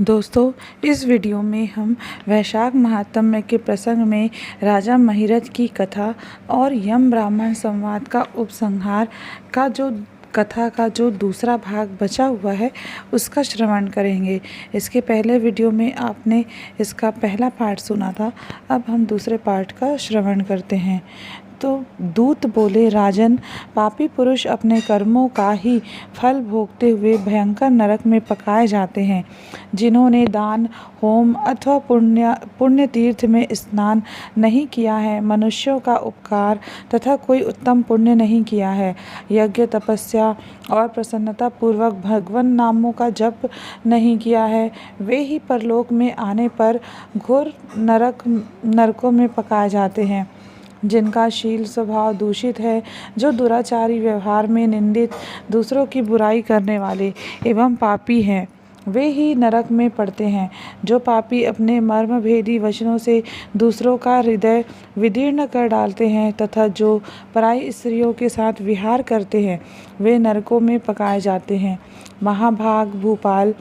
दोस्तों, इस वीडियो में हम वैशाख महात्म्य के प्रसंग में राजा महिरथ की कथा और यम ब्राह्मण संवाद का उपसंहार कथा का जो दूसरा भाग बचा हुआ है उसका श्रवण करेंगे। इसके पहले वीडियो में आपने इसका पहला पार्ट सुना था, अब हम दूसरे पार्ट का श्रवण करते हैं। तो दूत बोले, राजन, पापी पुरुष अपने कर्मों का ही फल भोगते हुए भयंकर नरक में पकाए जाते हैं। जिन्होंने दान, होम अथवा पुण्य तीर्थ में स्नान नहीं किया है, मनुष्यों का उपकार तथा कोई उत्तम पुण्य नहीं किया है, यज्ञ, तपस्या और प्रसन्नता पूर्वक भगवान नामों का जप नहीं किया है, वे ही परलोक में आने पर घोर नरकों में पकाए जाते हैं। जिनका शील स्वभाव दूषित है, जो दुराचारी, व्यवहार में निंदित, दूसरों की बुराई करने वाले एवं पापी हैं, वे ही नरक में पड़ते हैं। जो पापी अपने मर्मभेदी वचनों से दूसरों का हृदय विदीर्ण कर डालते हैं तथा जो पराई स्त्रियों के साथ विहार करते हैं, वे नरकों में पकाए जाते हैं। महाभाग भूपाल,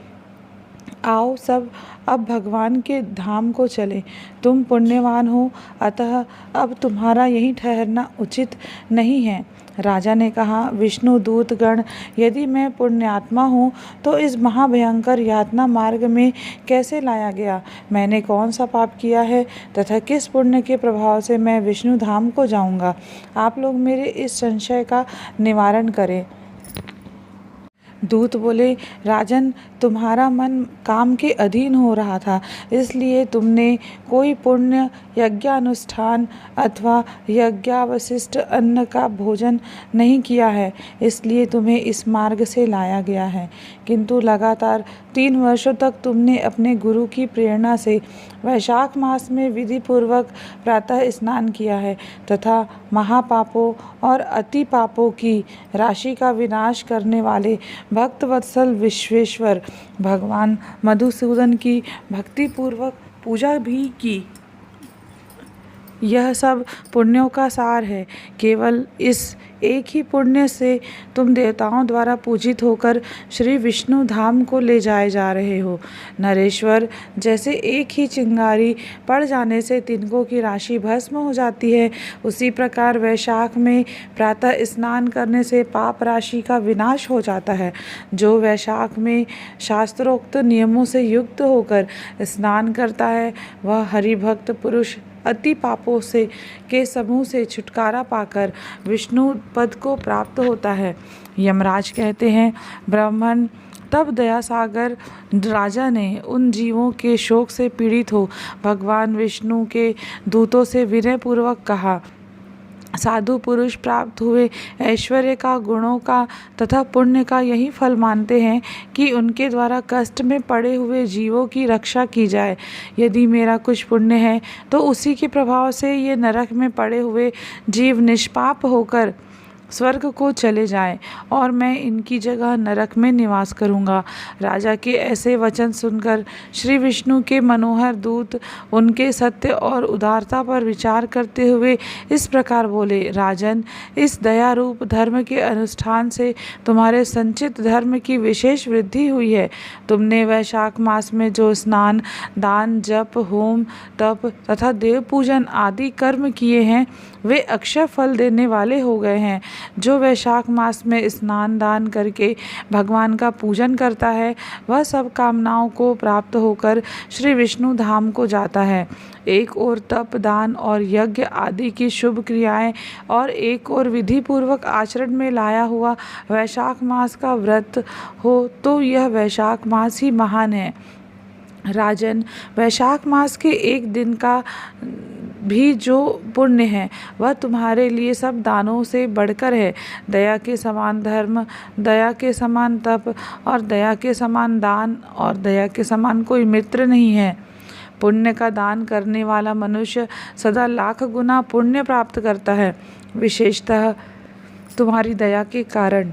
आओ सब अब भगवान के धाम को चले। तुम पुण्यवान हो, अतः अब तुम्हारा यहीं ठहरना उचित नहीं है। राजा ने कहा, विष्णु दूत गण, यदि मैं पुण्यात्मा हूँ तो इस महाभयंकर यातना मार्ग में कैसे लाया गया? मैंने कौन सा पाप किया है तथा किस पुण्य के प्रभाव से मैं विष्णु धाम को जाऊँगा? आप लोग मेरे इस संशय का निवारण करें। दूत बोले, राजन, तुम्हारा मन काम के अधीन हो रहा था, इसलिए तुमने कोई पुण्य यज्ञानुष्ठान अथवा यज्ञावशिष्ट अन्न का भोजन नहीं किया है, इसलिए तुम्हें इस मार्ग से लाया गया है। किंतु लगातार 3 वर्षों तक तुमने अपने गुरु की प्रेरणा से वैशाख मास में विधि पूर्वक प्रातः स्नान किया है तथा महापापों और अति पापों की राशि का विनाश करने वाले भक्तवत्सल विश्वेश्वर भगवान मधुसूदन की भक्ति पूर्वक पूजा भी की। यह सब पुण्यों का सार है। केवल इस एक ही पुण्य से तुम देवताओं द्वारा पूजित होकर श्री विष्णु धाम को ले जाए जा रहे हो। नरेश्वर, जैसे एक ही चिंगारी पड़ जाने से तिनकों की राशि भस्म हो जाती है, उसी प्रकार वैशाख में प्रातः स्नान करने से पाप राशि का विनाश हो जाता है। जो वैशाख में शास्त्रोक्त नियमों से युक्त होकर स्नान करता है, वह हरिभक्त पुरुष अति पापों से के समूह से छुटकारा पाकर विष्णु पद को प्राप्त होता है। यमराज कहते हैं, ब्राह्मण, तब दयासागर राजा ने उन जीवों के शोक से पीड़ित हो भगवान विष्णु के दूतों से विनयपूर्वक कहा, साधु पुरुष प्राप्त हुए ऐश्वर्य का, गुणों का तथा पुण्य का यही फल मानते हैं कि उनके द्वारा कष्ट में पड़े हुए जीवों की रक्षा की जाए। यदि मेरा कुछ पुण्य है तो उसी के प्रभाव से ये नरक में पड़े हुए जीव निष्पाप होकर स्वर्ग को चले जाएं और मैं इनकी जगह नरक में निवास करूंगा। राजा के ऐसे वचन सुनकर श्री विष्णु के मनोहर दूत उनके सत्य और उदारता पर विचार करते हुए इस प्रकार बोले, राजन, इस दया रूप धर्म के अनुष्ठान से तुम्हारे संचित धर्म की विशेष वृद्धि हुई है। तुमने वैशाख मास में जो स्नान, दान, जप, होम, तप तथा देव पूजन आदि कर्म किए हैं, वे अक्षय फल देने वाले हो गए हैं। जो वैशाख मास में स्नान दान करके भगवान का पूजन करता है, वह सब कामनाओं को प्राप्त होकर श्री विष्णु धाम को जाता है। एक ओर तप, दान और यज्ञ आदि की शुभ क्रियाएं और एक ओर विधि पूर्वक आचरण में लाया हुआ वैशाख मास का व्रत हो तो यह वैशाख मास ही महान है। राजन, वैशाख मास के एक दिन का भी जो पुण्य है वह तुम्हारे लिए सब दानों से बढ़कर है। दया के समान धर्म, दया के समान तप और दया के समान दान और दया के समान कोई मित्र नहीं है। पुण्य का दान करने वाला मनुष्य सदा लाख गुना पुण्य प्राप्त करता है। विशेषतः तुम्हारी दया के कारण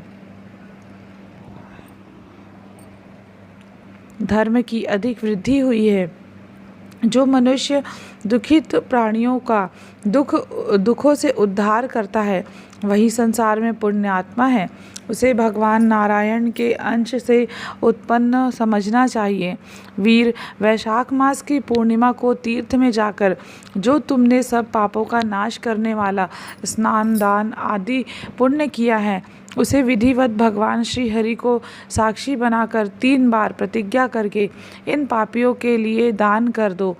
धर्म की अधिक वृद्धि हुई है। जो मनुष्य दुखित प्राणियों का दुखों से उद्धार करता है, वही संसार में पुण्यात्मा है। उसे भगवान नारायण के अंश से उत्पन्न समझना चाहिए। वीर, वैशाख मास की पूर्णिमा को तीर्थ में जाकर जो तुमने सब पापों का नाश करने वाला स्नान, दान आदि पुण्य किया है, उसे विधिवत भगवान श्री हरि को साक्षी बनाकर 3 बार प्रतिज्ञा करके इन पापियों के लिए दान कर दो,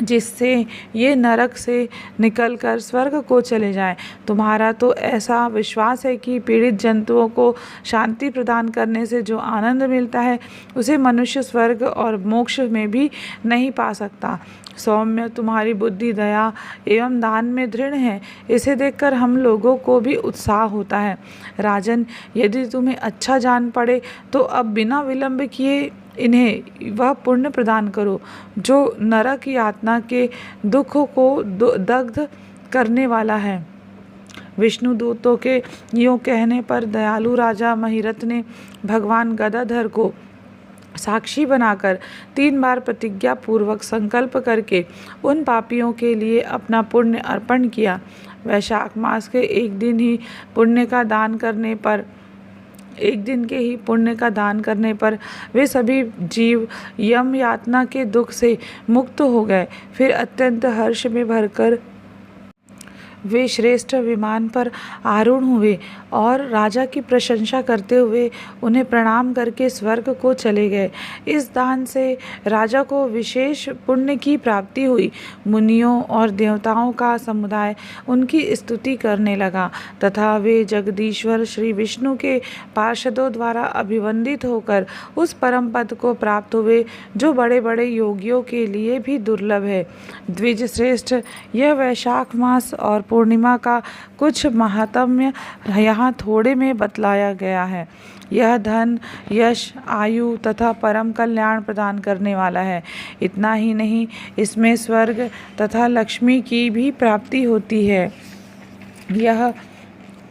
जिससे ये नरक से निकलकर स्वर्ग को चले जाएं। तुम्हारा तो ऐसा विश्वास है कि पीड़ित जंतुओं को शांति प्रदान करने से जो आनंद मिलता है, उसे मनुष्य स्वर्ग और मोक्ष में भी नहीं पा सकता। सौम्य, तुम्हारी बुद्धि, दया एवं दान में दृढ़ है। इसे देखकर हम लोगों को भी उत्साह होता है। राजन, यदि तुम्हें अच्छा जान पड़े तो अब बिना विलंब किए इन्हें वह पुण्य प्रदान करो जो नरक यातना के दुखों को दग्ध करने वाला है। विष्णु दूतों के यूँ कहने पर दयालु राजा महिरथ ने भगवान गदाधर को साक्षी बनाकर 3 बार प्रतिज्ञा पूर्वक संकल्प करके उन पापियों के लिए अपना पुण्य अर्पण किया। वैशाख मास के एक दिन के ही पुण्य का दान करने पर वे सभी जीव यम यातना के दुख से मुक्त हो गए। फिर अत्यंत हर्ष में भरकर वे श्रेष्ठ विमान पर आरूढ़ हुए और राजा की प्रशंसा करते हुए उन्हें प्रणाम करके स्वर्ग को चले गए। इस दान से राजा को विशेष पुण्य की प्राप्ति हुई। मुनियों और देवताओं का समुदाय उनकी स्तुति करने लगा तथा वे जगदीश्वर श्री विष्णु के पार्षदों द्वारा अभिवंदित होकर उस परम पद को प्राप्त हुए जो बड़े बड़े योगियों के लिए भी दुर्लभ है। द्विज श्रेष्ठ, यह वैशाख मास और पूर्णिमा का कुछ महात्म्य यहाँ थोड़े में बतलाया गया है। यह धन, यश, आयु तथा परम कल्याण प्रदान करने वाला है। इतना ही नहीं, इसमें स्वर्ग तथा लक्ष्मी की भी प्राप्ति होती है। यह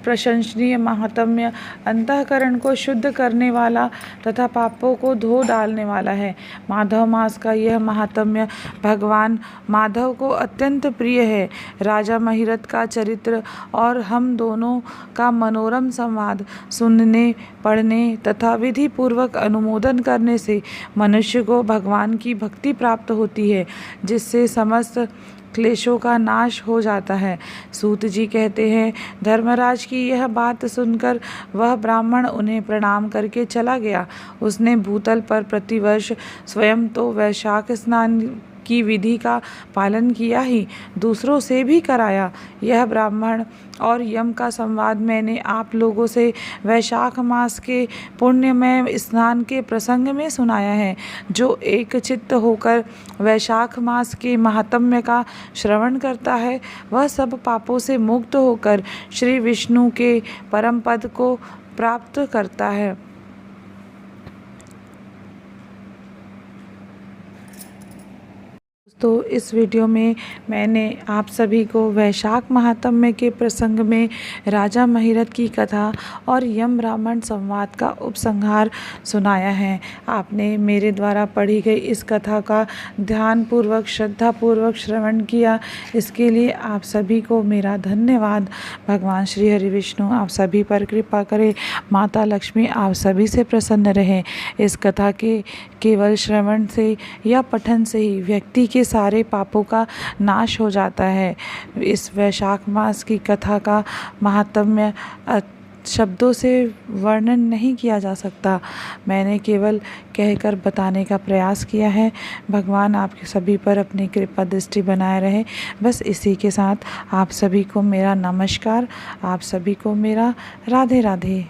प्रशंसनीय महात्म्य अंतःकरण को शुद्ध करने वाला तथा पापों को धो डालने वाला है। माधव मास का यह महात्म्य भगवान माधव को अत्यंत प्रिय है। राजा महिरथ का चरित्र और हम दोनों का मनोरम संवाद सुनने, पढ़ने तथा विधि पूर्वक अनुमोदन करने से मनुष्य को भगवान की भक्ति प्राप्त होती है, जिससे समस्त क्लेशों का नाश हो जाता है। सूत जी कहते हैं, धर्मराज की यह बात सुनकर वह ब्राह्मण उन्हें प्रणाम करके चला गया। उसने भूतल पर प्रतिवर्ष स्वयं तो वैशाख स्नान की विधि का पालन किया ही, दूसरों से भी कराया। यह ब्राह्मण और यम का संवाद मैंने आप लोगों से वैशाख मास के पुण्यमय स्नान के प्रसंग में सुनाया है। जो एक चित्त होकर वैशाख मास के महात्म्य का श्रवण करता है, वह सब पापों से मुक्त होकर श्री विष्णु के परम पद को प्राप्त करता है। तो इस वीडियो में मैंने आप सभी को वैशाख महात्म्य के प्रसंग में राजा महिरथ की कथा और यम ब्राह्मण संवाद का उपसंहार सुनाया है। आपने मेरे द्वारा पढ़ी गई इस कथा का ध्यानपूर्वक, श्रद्धापूर्वक श्रवण किया, इसके लिए आप सभी को मेरा धन्यवाद। भगवान श्री हरि विष्णु आप सभी पर कृपा करें। माता लक्ष्मी आप सभी से प्रसन्न रहें। इस कथा के केवल श्रवण से या पठन से ही व्यक्ति के सारे पापों का नाश हो जाता है। इस वैशाख मास की कथा का महात्म्य शब्दों से वर्णन नहीं किया जा सकता। मैंने केवल कहकर बताने का प्रयास किया है। भगवान आप सभी पर अपनी कृपा दृष्टि बनाए रहे। बस इसी के साथ आप सभी को मेरा नमस्कार, आप सभी को मेरा राधे राधे।